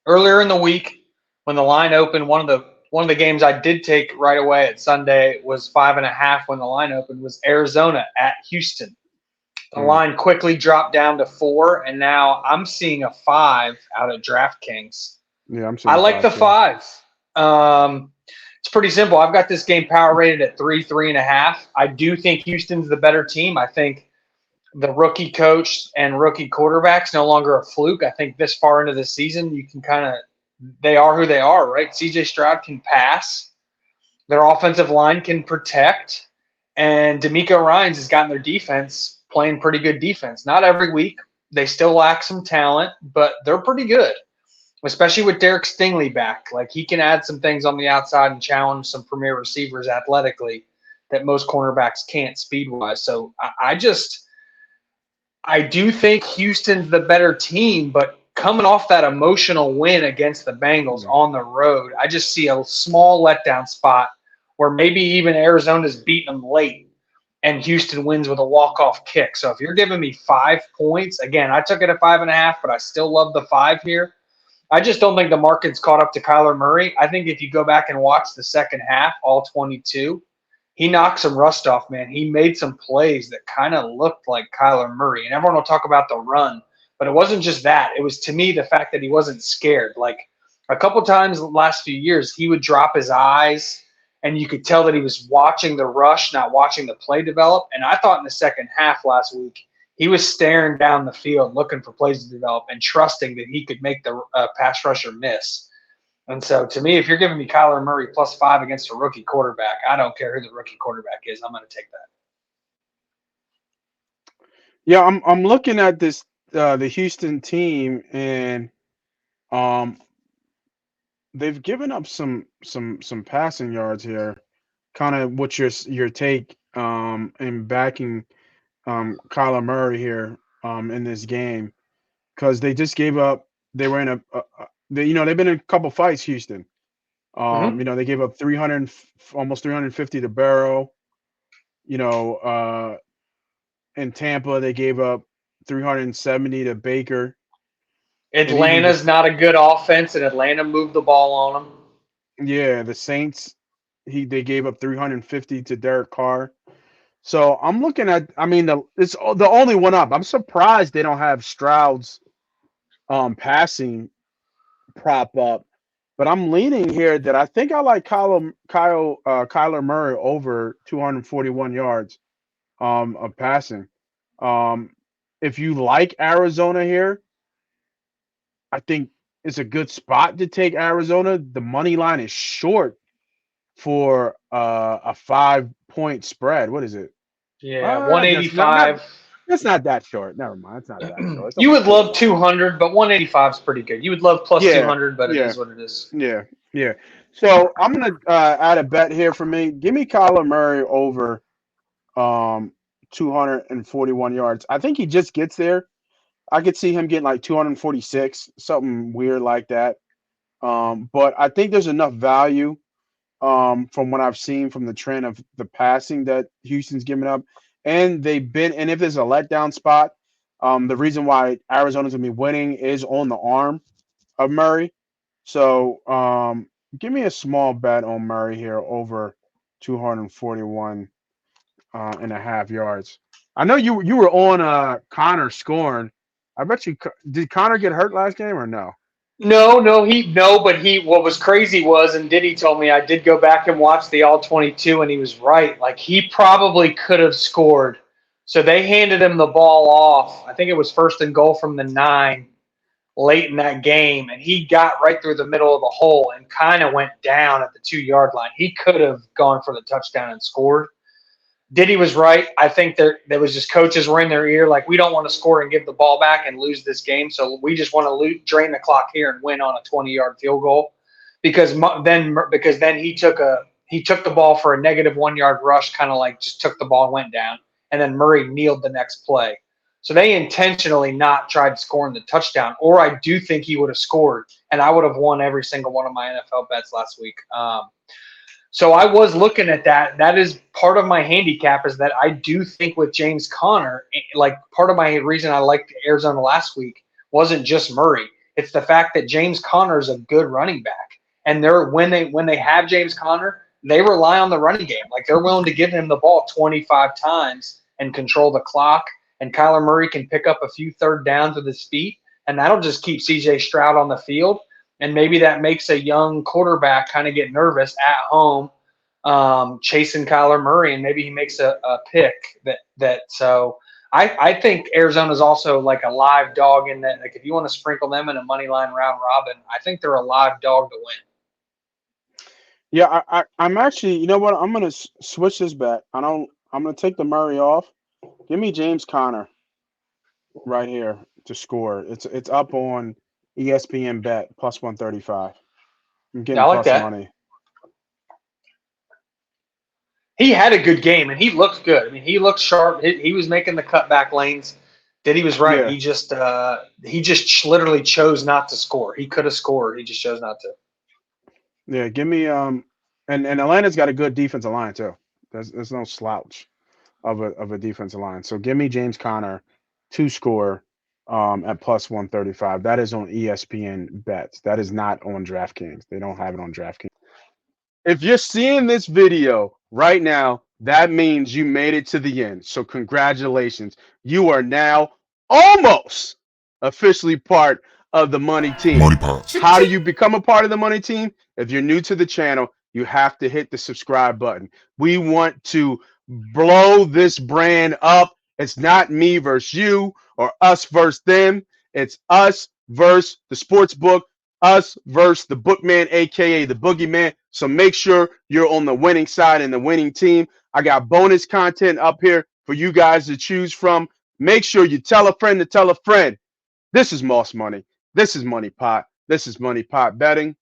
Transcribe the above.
earlier in the week when the line opened, one of the games I did take right away at Sunday was 5.5 when the line opened was Arizona at Houston. The Mm. line quickly dropped down to 4, and now I'm seeing a 5 out of DraftKings. Yeah, I'm I seeing like the five too. fives. It's pretty simple. I've got this game power rated at 3.5. I do think Houston's the better team. I think the rookie coach and rookie quarterback's no longer a fluke. I think this far into the season, you can kind of they are who they are, right? CJ Stroud can pass. Their offensive line can protect. And D'Amico Ryans has gotten their defense playing pretty good defense. Not every week. They still lack some talent, but they're pretty good, especially with Derek Stingley back. Like he can add some things on the outside and challenge some premier receivers athletically that most cornerbacks can't speed wise. So I do think Houston's the better team, but coming off that emotional win against the Bengals Yeah. on the road, I just see a small letdown spot where maybe even Arizona's beating them late and Houston wins with a walk-off kick. So if you're giving me 5 points, again, I took it at 5.5, but I still love the 5 here. I just don't think the market's caught up to Kyler Murray. I think if you go back and watch the second half, all 22, he knocked some rust off, man. He made some plays that kind of looked like Kyler Murray. And everyone will talk about the run, but it wasn't just that. It was, to me, the fact that he wasn't scared. Like a couple times the last few years, he would drop his eyes, and you could tell that he was watching the rush, not watching the play develop. And I thought in the second half last week, he was staring down the field, looking for plays to develop and trusting that he could make the pass rusher miss. And so, to me, if you're giving me Kyler Murray +5 against a rookie quarterback, I don't care who the rookie quarterback is. I'm going to take that. Yeah, I'm looking at this the Houston team, and um they've given up some passing yards here. Kind of what's your take in backing Kyler Murray here in this game, because they just gave up. They were in they've been in a couple fights, Houston. Mm-hmm. They gave up 300, almost 350 to Barrow. You know, in Tampa they gave up 370 to Baker, and even Atlanta's this, not a good offense, and Atlanta moved the ball on them. yeah, the Saints, they gave up 350 to Derek Carr. So I'm looking at, I mean, it's the only one up. I'm surprised they don't have Stroud's passing prop up, but I'm leaning here that I think I like Kyler Murray over 241 yards of passing. Um, if you like Arizona here, I think it's a good spot to take Arizona. The money line is short for a 5 point spread. What is it? Yeah, That's not 185. that's not that short. Never mind. It's not that short. It's You almost would two love o'clock. 200, but 185 is pretty good. You would love plus Yeah, 200, but it yeah, is what it is. yeah, yeah. So I'm gonna add a bet here for me. Give me Kyler Murray over um 241 yards. I think he just gets there. I could see him getting like 246, something weird like that. But I think there's enough value from what I've seen from the trend of the passing that Houston's giving up. And if there's a letdown spot, the reason why Arizona's gonna be winning is on the arm of Murray. So give me a small bet on Murray here over 241 and a half yards. I know you were on Connor scoring. I bet you did Connor get hurt last game or no? No, but what was crazy was, and Diddy told me I did go back and watch the all 22, and he was right. Like he probably could have scored. So they handed him the ball off. I think it was first and goal from the 9 late in that game, and he got right through the middle of the hole and kind of went down at the 2 yard line. He could have gone for the touchdown and scored. Diddy was right. I think there was just coaches were in their ear like we don't want to score and give the ball back and lose this game, so we just want to drain the clock here and win on a 20-yard field goal because then he took the ball for a -1 yard rush, kind of like just took the ball and went down, and then Murray kneeled the next play. So they intentionally not tried scoring the touchdown, or I do think he would have scored, and I would have won every single one of my NFL bets last week. So I was looking at that. That is part of my handicap is that I do think with James Conner, like part of my reason I liked Arizona last week wasn't just Murray. It's the fact that James Conner is a good running back, and when they have James Conner, they rely on the running game. Like they're willing to give him the ball 25 times and control the clock. And Kyler Murray can pick up a few third downs with his feet, and that'll just keep C.J. Stroud on the field. And maybe that makes a young quarterback kind of get nervous at home, chasing Kyler Murray, and maybe he makes a pick that. So I think Arizona's also like a live dog in that. Like if you want to sprinkle them in a money line round robin, I think they're a live dog to win. Yeah, I'm actually, you know what? I'm gonna switch this bet. I'm gonna take the Murray off. Give me James Conner right here to score. It's up on ESPN bet plus 135. I'm Yeah, getting I like plus that. money. He had a good game, and he looked good. I mean, he looked sharp. He was making the cutback lanes. Diddy was right. Yeah, He just literally chose not to score. He could have scored. He just chose not to. yeah. Give me and Atlanta's got a good defensive line too. There's no slouch of a defensive line. So give me James Conner to score at plus 135. That is on ESPN bets. That is not on DraftKings. They don't have it on DraftKings. If you're seeing this video right now, that means you made it to the end. So congratulations. You are now almost officially part of the money team. MoneyPot. How do you become a part of the money team? If you're new to the channel, you have to hit the subscribe button. We want to blow this brand up. It's not me versus you or us versus them. It's us versus the sports book, us versus the bookman, aka the boogeyman. So make sure you're on the winning side and the winning team. I got bonus content up here for you guys to choose from. Make sure you tell a friend to tell a friend. This is Moss Money. This is Money Pot. This is Money Pot Betting.